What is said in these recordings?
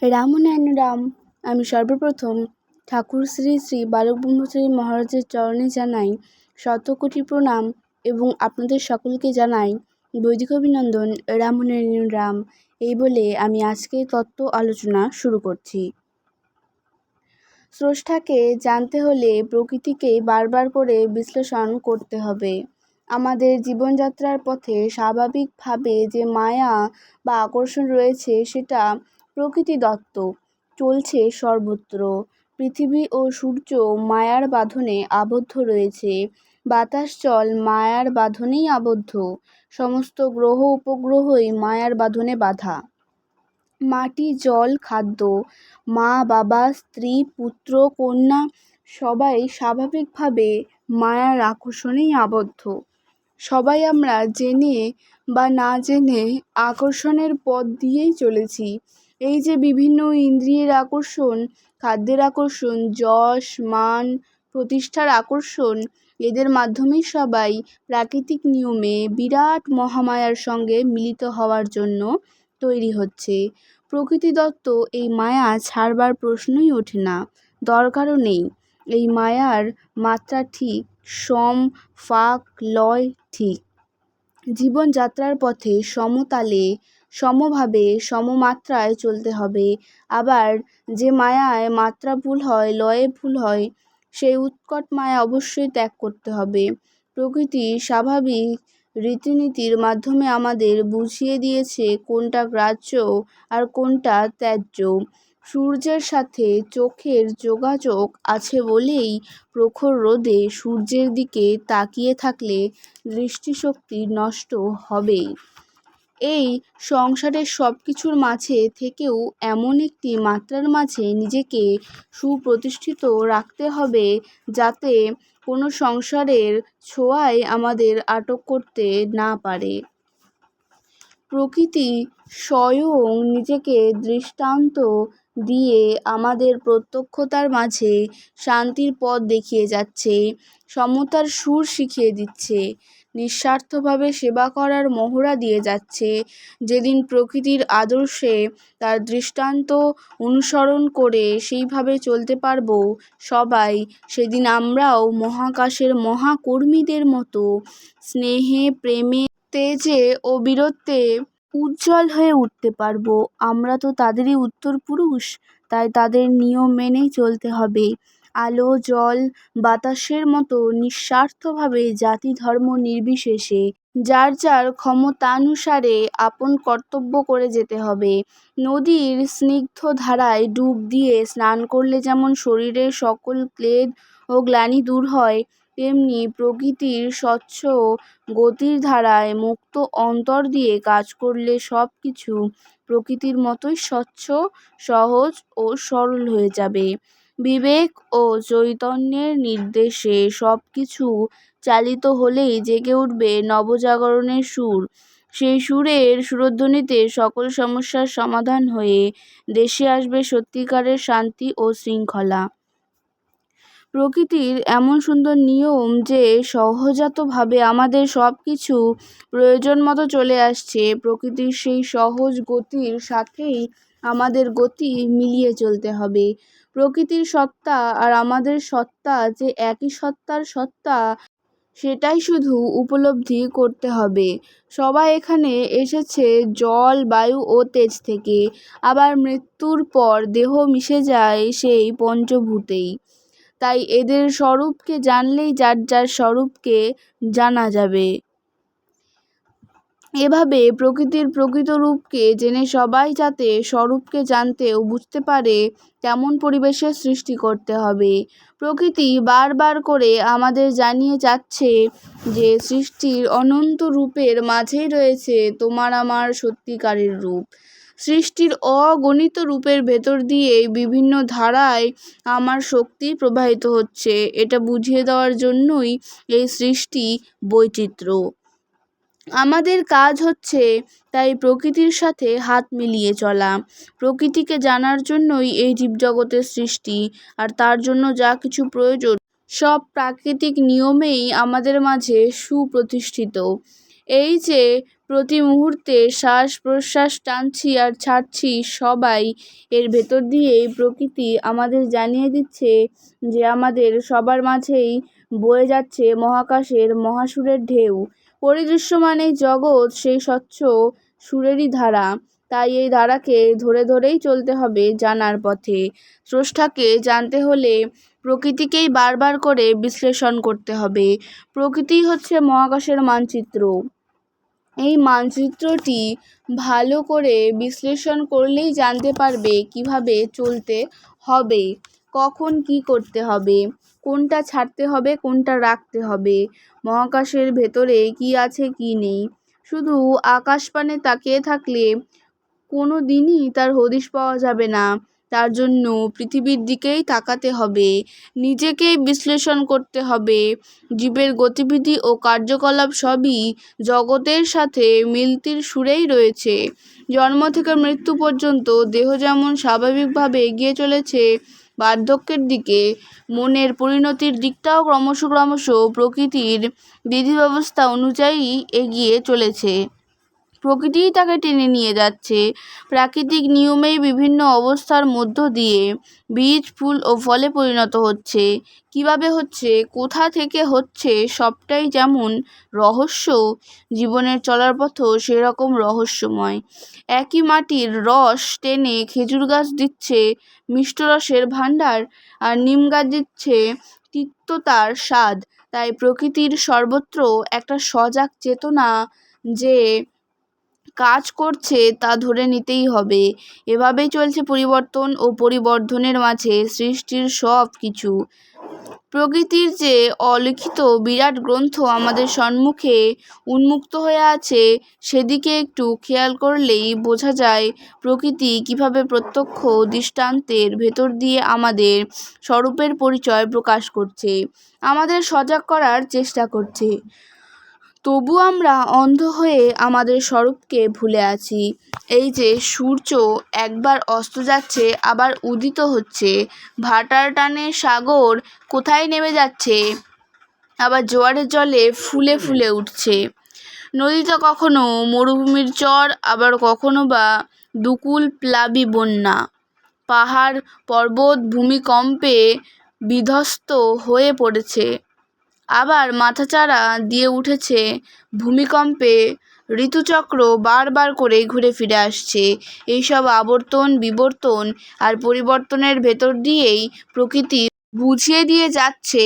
রাম নারায়ণ রাম। আমি সর্বপ্রথম ঠাকুর শ্রী শ্রী বালক ব্রহ্মচারী মহারাজের চরণে জানাই শতকোটি প্রণাম এবং আপনাদের সকলকে জানাই বৈদিক অভিনন্দন। রাম নারায়ণ রাম। এই বলে আমি আজকে তত্ত্ব আলোচনা শুরু করছি। স্রষ্টাকে জানতে হলে প্রকৃতিকে বারবার করে বিশ্লেষণ করতে হবে। আমাদের জীবনযাত্রার পথে স্বাভাবিকভাবে যে মায়া বা আকর্ষণ রয়েছে সেটা প্রকৃতিদত্ত, চলছে সর্বত্র। পৃথিবী ও সূর্য মায়ার বাঁধনে আবদ্ধ রয়েছে, বাতাস জল মায়ার বাঁধনেই আবদ্ধ, সমস্ত গ্রহ উপগ্রহই মায়ার বাঁধনে বাঁধা। মাটি, জল, খাদ্য, মা বাবা, স্ত্রী, পুত্র, কন্যা সবাই স্বাভাবিকভাবে মায়ার আকর্ষণেই আবদ্ধ। সবাই আমরা জেনে বা না জেনে আকর্ষণের পথ দিয়েই চলেছি। এই যে বিভিন্ন ইন্দ্রিয়ের আকর্ষণ, খাদ্যের আকর্ষণ, যশ মান প্রতিষ্ঠার আকর্ষণ, এদের মাধ্যমেই সবাই প্রাকৃতিক নিয়মে বিরাট মহামায়ার সঙ্গে মিলিত হওয়ার জন্য তৈরি হচ্ছে। প্রকৃতিদত্ত এই মায়া ছাড়বার প্রশ্নই ওঠে না, দরকারও নেই। এই মায়ার মাত্রা ঠিক, সম ফাঁক লয় ঠিক। জীবনযাত্রার পথে সমতালে, সমভাবে, সমমাত্রায় চলতে হবে। আবার যে মায়ায় মাত্রা ভুল হয়, লয়ে ভুল হয়, সেই উৎকট মায়া অবশ্যই ত্যাগ করতে হবে। প্রকৃতির স্বাভাবিক রীতিনীতির মাধ্যমে আমাদের বুঝিয়ে দিয়েছে কোনটা গ্রাহ্য আর কোনটা ত্যায্য। সূর্যের সাথে চোখের যোগাযোগ আছে বলেই প্রখর রোদে সূর্যের দিকে তাকিয়ে থাকলে দৃষ্টিশক্তি নষ্ট হবেই। এই সংসারের সব কিছুর মাঝে থেকেও এমন একটি মাত্রার মাঝে নিজেকে সুপ্রতিষ্ঠিত রাখতে হবে যাতে কোনো সংসারের ছোঁয়ায় আমাদের আটক করতে না পারে। প্রকৃতি স্বয়ং নিজেকে দৃষ্টান্ত দিয়ে আমাদের প্রত্যক্ষতার মাঝে শান্তির পথ দেখিয়ে যাচ্ছে, সমতার সুর শিখিয়ে দিচ্ছে, নিঃস্বার্থভাবে সেবা করার মহড়া দিয়ে যাচ্ছে। যেদিন প্রকৃতির আদর্শে তার দৃষ্টান্ত অনুসরণ করে সেইভাবে চলতে পারব সবাই, সেদিন আমরাও মহাকাশের মহাকর্মীদের মতো স্নেহে, প্রেমে, তেজে ও বীরত্বে উজ্জ্বল হয়ে উঠতে পারব। আমরা তো তাদেরই উত্তরপুরুষ, তাই তাদের নিয়ম মেনেই চলতে হবে। আলো, জল, বাতাসের মতো নিঃস্বার্থভাবে জাতি ধর্ম নির্বিশেষে যার যার ক্ষমতানুসারে আপন কর্তব্য করে যেতে হবে। নদীর স্নিগ্ধ ধারায় ডুব দিয়ে স্নান করলে যেমন শরীরের সকল ক্লেদ ও গ্লানি দূর হয়, তেমনি প্রকৃতির স্বচ্ছ গতির ধারায় মুক্ত অন্তর দিয়ে কাজ করলে সব কিছু প্রকৃতির মতোই স্বচ্ছ, সহজ ও সরল হয়ে যাবে। বিবেক ও চৈতন্যের নির্দেশে সব কিছু চালিত হলেই জেগে উঠবে নবজাগরণের সুর। সেই সুরের সুরধ্বনিতে সকল সমস্যার সমাধান হয়ে দেশে আসবে সত্যিকারের শান্তি ও শৃঙ্খলা। প্রকৃতির এমন সুন্দর নিয়ম যে সহজাতভাবে আমাদের সব কিছু প্রয়োজন মতো চলে আসছে। প্রকৃতির সেই সহজ গতির সাথেই আমাদের গতি মিলিয়ে চলতে হবে। প্রকৃতির সত্তা আর আমাদের সত্তা যে একই সত্তার সত্তা, সেটাই শুধু উপলব্ধি করতে হবে। সবাই এখানে এসেছে জল, বায়ু ও তেজ থেকে, আবার মৃত্যুর পর দেহ মিশে যায় সেই পঞ্চভূতেই। তাই এদের স্বরূপকে জানলেই যার যার স্বরূপকে জানা যাবে। এভাবে প্রকৃতির প্রকৃত রূপকে জেনে সবাই যাতে স্বরূপকে জানতে ও বুঝতে পারে তেমন পরিবেশের সৃষ্টি করতে হবে। প্রকৃতি বারবার করে আমাদের জানিয়ে যাচ্ছে যে সৃষ্টির অনন্ত রূপের মাঝেই রয়েছে তোমার আমার সত্যিকারের রূপ। সৃষ্টির অগণিত রূপের ভেতর দিয়ে বিভিন্ন ধারায় আমার শক্তি প্রবাহিত হচ্ছে, এটা বুঝিয়ে দেওয়ার জন্যই এই সৃষ্টি বৈচিত্র্য। আমাদের কাজ হচ্ছে তাই প্রকৃতির সাথে হাত মিলিয়ে চলা। প্রকৃতিকে জানার জন্যই এই জীবজগতের সৃষ্টি, আর তার জন্য যা কিছু প্রয়োজন সব প্রাকৃতিক নিয়মেই আমাদের মাঝে সুপ্রতিষ্ঠিত। এই যে প্রতি মুহূর্তে শ্বাস প্রশ্বাস টানছি আর ছাড়ছি, সবাই এর ভেতর দিয়েই প্রকৃতি আমাদের জানিয়ে দিচ্ছে যে আমাদের সবার মাঝেই বয়ে যাচ্ছে মহাকাশের মহাসুরের ঢেউ। পরিদৃশ্যমান এই জগৎ সেই স্বচ্ছ সুরেরই ধারা। তাই এই ধারাকে ধরে ধরেই চলতে হবে জানার পথে। স্রষ্টাকে জানতে হলে প্রকৃতিকেই বারবার করে বিশ্লেষণ করতে হবে। প্রকৃতিই হচ্ছে মহাকাশের মানচিত্র। এই মানচিত্রটি ভালো করে বিশ্লেষণ করলেই জানতে পারবে কিভাবে চলতে হবে, কখন কি করতে হবে, কোনটা ছাড়তে হবে, কোনটা রাখতে হবে, মহাকাশের ভেতরে কি আছে কি নেই। শুধু আকাশপানে তাকিয়ে থাকলে কোনো দিনই তার হদিশ পাওয়া যাবে না। তার জন্য পৃথিবীর দিকেই তাকাতে হবে, নিজেকেই বিশ্লেষণ করতে হবে। জীবের গতিবিধি ও কার্যকলাপ সবই জগতের সাথে মিলতির সুরেই রয়েছে। জন্ম থেকে মৃত্যু পর্যন্ত দেহ যেমন স্বাভাবিকভাবে এগিয়ে চলেছে বার্ধক্যের দিকে, মনের পরিণতির দিকটাও ক্রমশ ক্রমশ প্রকৃতির বিধিব্যবস্থা অনুযায়ী এগিয়ে চলেছে। প্রকৃতিই তাকে টেনে নিয়ে যাচ্ছে। প্রাকৃতিক নিয়মেই বিভিন্ন অবস্থার মধ্য দিয়ে বীজ, ফুল ও ফলে পরিণত হচ্ছে। কিভাবে হচ্ছে, কোথা থেকে হচ্ছে, সবটাই যেমন রহস্য, জীবনের চলার পথও সেরকম রহস্যময়। একই মাটির রস টেনে খেজুর গাছ দিচ্ছে মিষ্ট রসের ভাণ্ডার, আর নিম গাছ দিচ্ছে তিক্ততার স্বাদ। তাই প্রকৃতির সর্বত্র একটা সজাগ চেতনা যে কাজ করছে তা ধরে নিতেই হবে। এভাবেই চলছে পরিবর্তন ও পরিবর্ধনের মাঝে সৃষ্টির সব কিছু। প্রকৃতির যে অলিখিত বিরাট গ্রন্থ আমাদের সম্মুখে উন্মুক্ত হয়ে আছে, সেদিকে একটু খেয়াল করলেই বোঝা যায় প্রকৃতি কিভাবে প্রত্যক্ষ দৃষ্টান্তের ভেতর দিয়ে আমাদের স্বরূপের পরিচয় প্রকাশ করছে, আমাদের সজাগ করার চেষ্টা করছে। তবু আমরা অন্ধ হয়ে আমাদের স্বরূপকে ভুলে আছি। এই যে সূর্য একবার অস্ত যাচ্ছে, আবার উদিত হচ্ছে, ভাটার টানে সাগর কোথায় নেমে যাচ্ছে, আবার জোয়ারের জলে ফুলে ফুলে উঠছে। নদীতে কখনো মরুভূমির চর, আবার কখনো বা দুকুল প্লাবী বন্যা। পাহাড় পর্বত ভূমিকম্পে বিধ্বস্ত হয়ে পড়েছে, আবার মাথাচাড়া দিয়ে উঠেছে ভূমিকম্পে। ঋতুচক্র বারবার করে ঘুরে ফিরে আসছে। এইসব আবর্তন বিবর্তন আর পরিবর্তনের ভেতর দিয়েই প্রকৃতি বুঝিয়ে দিয়ে যাচ্ছে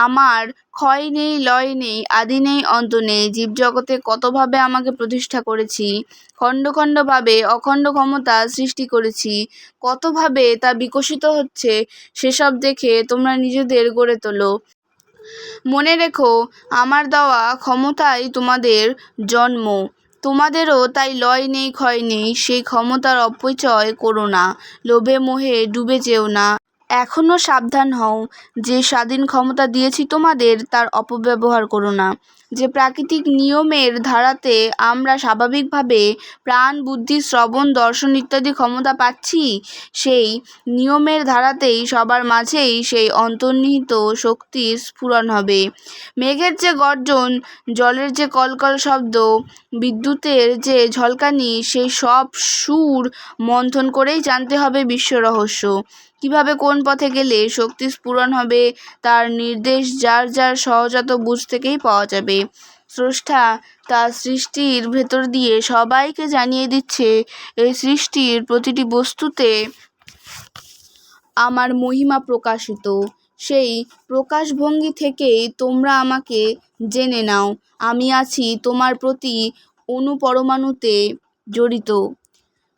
আমার ক্ষয় নেই, লয় নেই, আদি নেই, অন্ত নেই। জীবজগতে কতভাবে আমাকে প্রতিষ্ঠা করেছি, খণ্ড খণ্ডভাবে অখণ্ড ক্ষমতা সৃষ্টি করেছি, কতভাবে তা বিকশিত হচ্ছে, সেসব দেখে তোমরা নিজেদের গড়ে তোলো। মনে রেখো, আমার দেওয়া ক্ষমতায় তোমাদের জন্ম, তোমাদেরও তাই লয় নেই, ক্ষয় নেই। সেই ক্ষমতার অপচয় করো না, লোভে মোহে ডুবে যেও না। এখনও সাবধান হও, যে স্বাধীন ক্ষমতা দিয়েছি তোমাদের তার অপব্যবহার করো না। যে প্রাকৃতিক নিয়মের ধারাতে আমরা স্বাভাবিকভাবে প্রাণ, বুদ্ধি, শ্রবণ, দর্শন ইত্যাদি ক্ষমতা পাচ্ছি, সেই নিয়মের ধারাতেই সবার মাঝেই সেই অন্তর্নিহিত শক্তির স্ফুরণ হবে। মেঘের যে গর্জন, জলের যে কলকল শব্দ, বিদ্যুতের যে ঝলকানি, সেই সব সুর মন্থন করেই জানতে হবে বিশ্ব রহস্য। কিভাবে কোন পথে গেলে শক্তি স্ফুরণ হবে, তার নির্দেশ যার যার সহজাত বুঝ থেকেই পাওয়া যাবে। স্রষ্টা তার সৃষ্টির ভেতর দিয়ে সবাইকে জানিয়ে দিচ্ছে, এই সৃষ্টির প্রতিটি বস্তুতে আমার মহিমা প্রকাশিত। সেই প্রকাশভঙ্গি থেকেই তোমরা আমাকে জেনে নাও। আমি আছি তোমার প্রতি অণুপরমাণুতে জড়িত।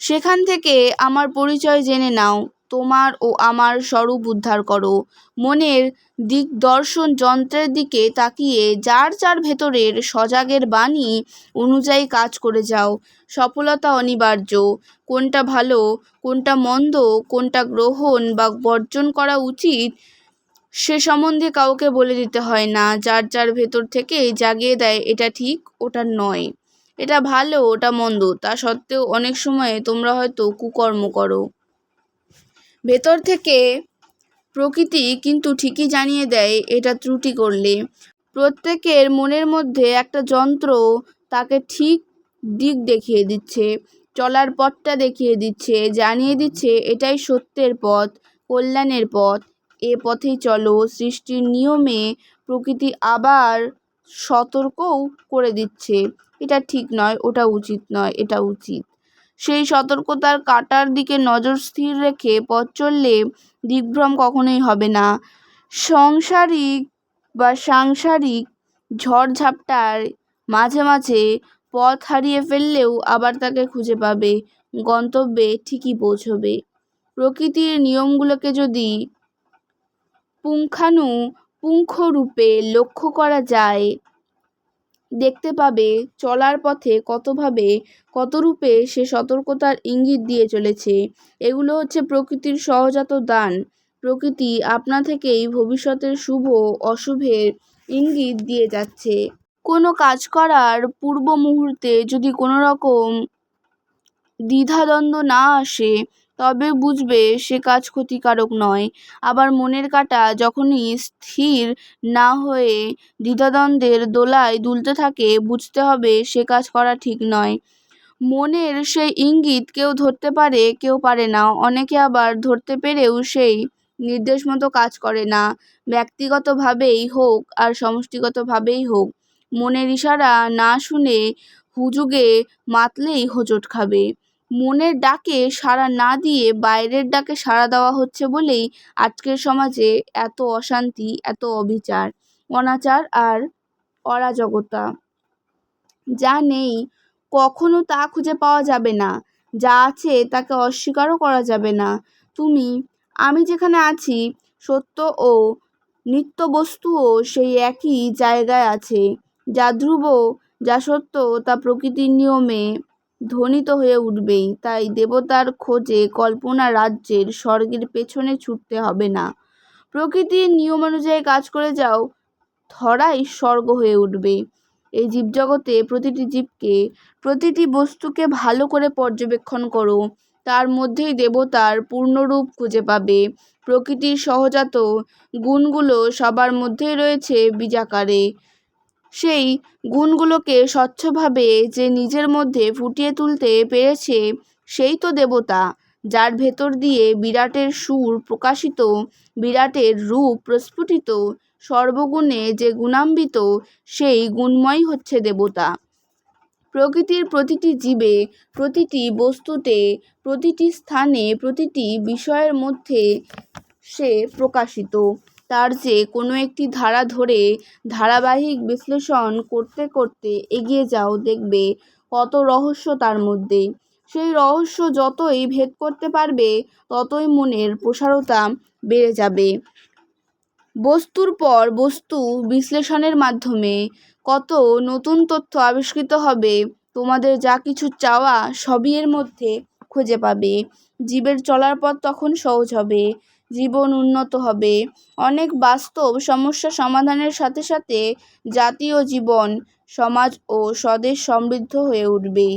সেখান থেকে আমার পরিচয় জেনে নাও, তোমার ও আমার স্বরূপ উদ্ধার করো। মনের দিকদর্শন যন্ত্রের দিকে তাকিয়ে যার যার ভেতরের সজাগের বাণী অনুযায়ী কাজ করে যাও। সফলতা অনিবার্য। কোনটা ভালো, কোনটা মন্দ, কোনটা গ্রহণ বা বর্জন করা উচিত, সে সম্বন্ধে কাউকে বলে দিতে হয় না। যার যার ভেতর থেকে জাগিয়ে দেয় এটা ঠিক, ওটা নয়, এটা ভালো, ওটা মন্দ। তা সত্ত্বেও অনেক সময়ে তোমরা হয়তো কুকর্ম করো। ভেতর থেকে প্রকৃতি কিন্তু ঠিকই জানিয়ে দেয় এটা ত্রুটি করলে। প্রত্যেকের মনের মধ্যে একটা যন্ত্র তাকে ঠিক দিক দেখিয়ে দিচ্ছে, চলার পথটা দেখিয়ে দিচ্ছে, জানিয়ে দিচ্ছে এটাই সত্যের পথ, কল্যাণের পথ, এ পথেই চলো। সৃষ্টির নিয়মে প্রকৃতি আবার সতর্কও করে দিচ্ছে, এটা ঠিক নয়, ওটা উচিত নয়, এটা উচিত। সেই সতর্কতার কাঁটার দিকে নজর স্থির রেখে পথ চললে দিগ্ভ্রম কখনোই হবে না। সাংসারিক ঝড়ঝাপটার মাঝে মাঝে পথ হারিয়ে ফেললেও আবার তাকে খুঁজে পাবে, গন্তব্যে ঠিকই পৌঁছবে। প্রকৃতির নিয়মগুলোকে যদি পুঙ্খানুপুঙ্খরূপে লক্ষ্য করা যায়, দেখতে পাবে চলার পথে কত রূপে সে সতর্কতার ইঙ্গিত দিয়ে চলেছে। এগুলো হচ্ছে প্রকৃতির সহজাত দান। প্রকৃতি আপনা থেকেই ভবিষ্যতের শুভ অশুভের ইঙ্গিত দিয়ে যাচ্ছে। কোনো কাজ করার পূর্ব মুহূর্তে যদি কোনো রকম দ্বিধাদ্বন্দ্ব না আসে, তবে বুঝবে সে কাজ ক্ষতিকারক নয়। আবার মনের কাঁটা যখনই স্থির না হয়ে দ্বিধাদ্বন্দ্বের দোলায় দুলতে থাকে, বুঝতে হবে সে কাজ করা ঠিক নয়। মনের সেই ইঙ্গিত কেউ ধরতে পারে, কেউ পারে না। অনেকে আবার ধরতে পেরেও সেই নির্দেশ মতো কাজ করে না। ব্যক্তিগতভাবেই হোক আর সমষ্টিগতভাবেই হোক, মনের ইশারা না শুনে হুজুগে মাতলেই হোঁচট খাবে। মনের ডাকে সাড়া না দিয়ে বাইরের ডাকে সাড়া দেওয়া হচ্ছে বলেই আজকের সমাজে এত অশান্তি, এত অবিচার, অনাচার আর অরাজকতা। যা নেই কখনো তা খুঁজে পাওয়া যাবে না, যা আছে তাকে অস্বীকারও করা যাবে না। আমি যেখানে আছি, সত্য ও নিত্য বস্তুও সেই একই জায়গায় আছে। যা ধ্রুব, যা সত্য, তা প্রকৃতির নিয়মে ধ্বনিত হয়ে উঠবেই। তাই দেবতার খোঁজে কল্পনা রাজ্যের স্বর্গের পেছনে ছুটতে হবে না। প্রকৃতির নিয়ম অনুযায়ী কাজ করে যাও, ধরাই স্বর্গ হয়ে উঠবে। এই জীবজগতে প্রতিটি জীবকে, প্রতিটি বস্তুকে ভালো করে পর্যবেক্ষণ করো, তার মধ্যেই দেবতার পূর্ণরূপ খুঁজে পাবে। প্রকৃতির সহজাত গুণগুলো সবার মধ্যেই রয়েছে বীজাকারে। সেই গুণগুলোকে স্বচ্ছভাবে যে নিজের মধ্যে ফুটিয়ে তুলতে পেরেছে, সেই তো দেবতা। যার ভেতর দিয়ে বিরাটের সুর প্রকাশিত, বিরাটের রূপ প্রস্ফুটিত, সর্বগুণে যে গুণান্বিত, সেই গুণময় হচ্ছে দেবতা। প্রকৃতির প্রতিটি জীবে, প্রতিটি বস্তুতে, প্রতিটি স্থানে, প্রতিটি বিষয়ের মধ্যে সে প্রকাশিত। তার যে কোনো একটি ধারা ধরে ধারাবাহিক বিশ্লেষণ করতে করতে এগিয়ে যাও, দেখবে কত রহস্য তার মধ্যে। সেই রহস্য যতই ভেদ করতে পারবে, ততই মনের প্রসারতা বেড়ে যাবে। বস্তুর পর বস্তু বিশ্লেষণের মাধ্যমে কত নতুন তথ্য আবিষ্কৃত হবে। তোমাদের যা কিছু চাওয়া সবই এর মধ্যে খুঁজে পাবে। জীবের চলার পথ তখন সহজ হবে, জীবন উন্নত হবে। অনেক বাস্তব সমস্যা সমাধানের সাথে সাথে জাতীয় জীবন, সমাজ ও স্বদেশ সমৃদ্ধ হয়ে উঠবে।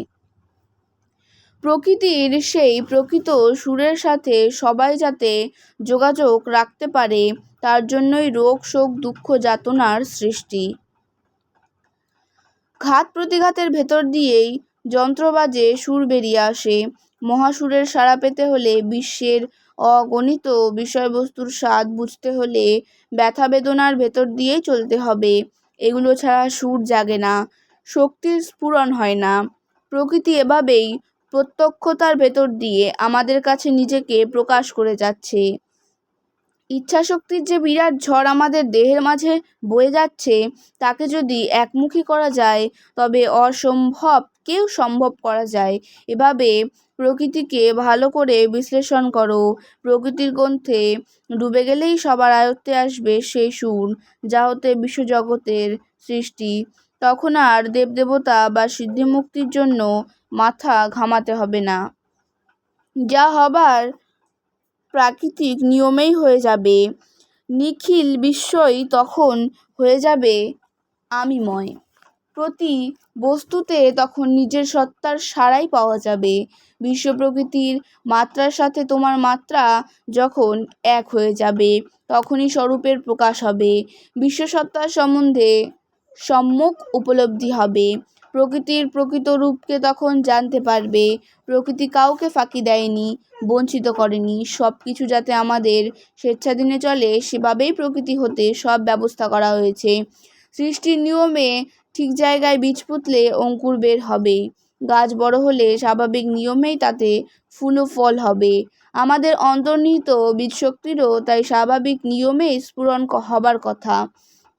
প্রকৃতির সেই প্রকৃত সুরের সাথে সবাই যাতে যোগাযোগ রাখতে পারে, তার জন্যই রোগ, শোক, দুঃখ, যাতনার সৃষ্টি। ঘাত প্রতিঘাতের ভেতর দিয়েই যন্ত্রবাজে সুর বেরিয়ে আসে। মহাসুরের সাড়া পেতে হলে, বিশ্বের অগণিত বিষয়বস্তুর স্বাদ বুঝতে হলে ব্যথা বেদনার ভেতর দিয়েই চলতে হবে। এগুলো ছাড়া সুর জাগে না, শক্তির স্ফুরণ হয় না। প্রকৃতি এভাবেই প্রত্যক্ষতার ভেতর দিয়ে আমাদের কাছে নিজেকে প্রকাশ করে যাচ্ছে। ইচ্ছাশক্তির যে বিরাট ঝড় আমাদের দেহের মাঝে বয়ে যাচ্ছে, তাকে যদি একমুখী করা যায়, তবে অসম্ভবকেও সম্ভব করা যায়। এভাবে প্রকৃতিকে ভালো করে বিশ্লেষণ করো। প্রকৃতির গ্রন্থে ডুবে গেলেই সবার আয়ত্তে আসবে সেই সুর, যা হতে বিশ্বজগতের সৃষ্টি। তখন আর দেবদেবতা বা সিদ্ধিমুক্তির জন্য মাথা ঘামাতে হবে না। যা হবার প্রাকৃতিক নিয়মেই হয়ে যাবে। নিখিল বিশ্বই তখন হয়ে যাবে আমিময়। প্রতি বস্তুতে তখন নিজের সত্তার সাড়াই পাওয়া যাবে। বিশ্ব প্রকৃতির মাত্রার সাথে তোমার মাত্রা যখন এক হয়ে যাবে, তখনই স্বরূপের প্রকাশ হবে। বিশ্বসত্তার সম্বন্ধে সম্যক উপলব্ধি হবে। প্রকৃতির প্রকৃত রূপকে তখন জানতে পারবে। প্রকৃতি কাউকে ফাঁকি দেয়নি, বঞ্চিত করেনি। সব কিছু যাতে আমাদের স্বেচ্ছাধীনে চলে সেভাবেই প্রকৃতি হতে সব ব্যবস্থা করা হয়েছে। সৃষ্টির নিয়মে ঠিক জায়গায় বীজ পুঁতলে অঙ্কুর বের হবে, গাছ বড় হলে স্বাভাবিক নিয়মেই তাতে ফুল ও ফল হবে। আমাদের অন্তর্নিহিত বীজশক্তিরও তাই স্বাভাবিক নিয়মেই স্ফুরণ হবার কথা।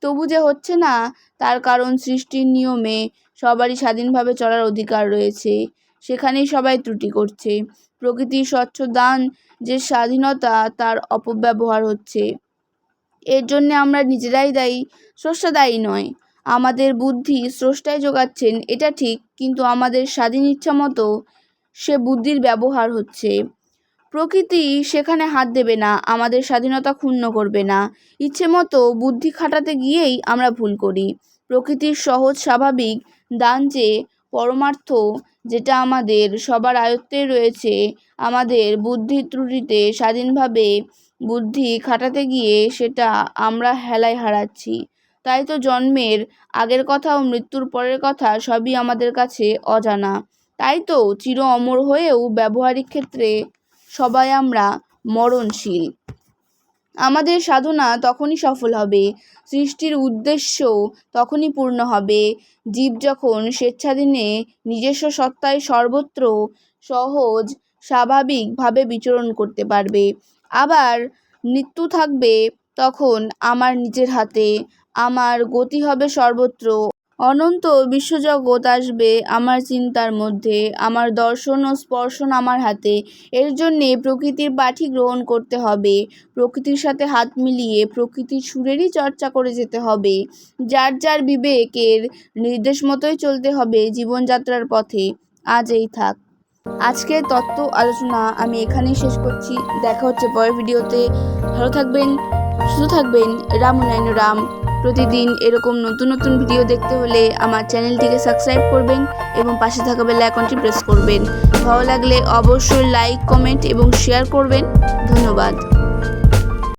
তবু যে হচ্ছে না, তার কারণ সৃষ্টির নিয়মে সবারই স্বাধীনভাবে চলার অধিকার রয়েছে, সেখানেই সবাই ত্রুটি করছে। প্রকৃতির স্বচ্ছ দান যে স্বাধীনতা, তার অপব্যবহার হচ্ছে। এর জন্যে আমরা নিজেরাই দায়ী, স্রষ্টা দায়ী নয়। আমাদের বুদ্ধি স্রষ্টাই যোগাচ্ছেন এটা ঠিক, কিন্তু আমাদের স্বাধীন ইচ্ছা মতো সে বুদ্ধির ব্যবহার হচ্ছে। প্রকৃতি সেখানে হাত দেবে না, আমাদের স্বাধীনতা ক্ষুণ্ণ করবে না। ইচ্ছে মতো বুদ্ধি খাটাতে গিয়েই আমরা ভুল করি। প্রকৃতির সহজ স্বাভাবিক দান যে পরমার্থ, যেটা আমাদের সবার আয়ত্তে রয়েছে, আমাদের বুদ্ধির ত্রুটিতে স্বাধীনভাবে বুদ্ধি খাটাতে গিয়ে সেটা আমরা হেলায় হারাচ্ছি। তাই তো জন্মের আগের কথা ও মৃত্যুর পরের কথা সবই আমাদের কাছে অজানা। তাই তো চির অমর হয়েও ব্যবহারিক ক্ষেত্রে সবাই আমরা মরণশীল। আমাদের সাধনা তখনই সফল হবে, সৃষ্টির উদ্দেশ্য তখনই পূর্ণ হবে, জীব যখন স্বেচ্ছাধীনে নিজস্ব সত্তায় সর্বত্র সহজ স্বাভাবিকভাবে বিচরণ করতে পারবে। আবার মৃত্যু থাকবে তখন আমার নিজের হাতে, আমার গতি হবে সর্বত্র। অনন্ত বিশ্বজগৎ আসবে আমার চিন্তার মধ্যে, আমার দর্শন ও স্পর্শন আমার হাতে। এর জন্যে প্রকৃতির পাঠই গ্রহণ করতে হবে, প্রকৃতির সাথে হাত মিলিয়ে প্রকৃতির সুরেরই চর্চা করে যেতে হবে। যার যার বিবেকের নির্দেশ মতোই চলতে হবে জীবনযাত্রার পথে। আজ এই থাক। আজকের তত্ত্ব আলোচনা আমি এখানেই শেষ করছি। দেখা হচ্ছে পরের ভিডিওতে। ভালো থাকবেন, সুস্থ থাকবেন। রাম নারায়ণ রাম। প্রতিদিন এরকম নতুন নতুন ভিডিও দেখতে হলে আমার চ্যানেলটিকে সাবস্ক্রাইব করবেন এবং পাশে থাকা বেল আইকনটি প্রেস করবেন। ভালো লাগলে অবশ্যই লাইক, কমেন্ট এবং শেয়ার করবেন। ধন্যবাদ।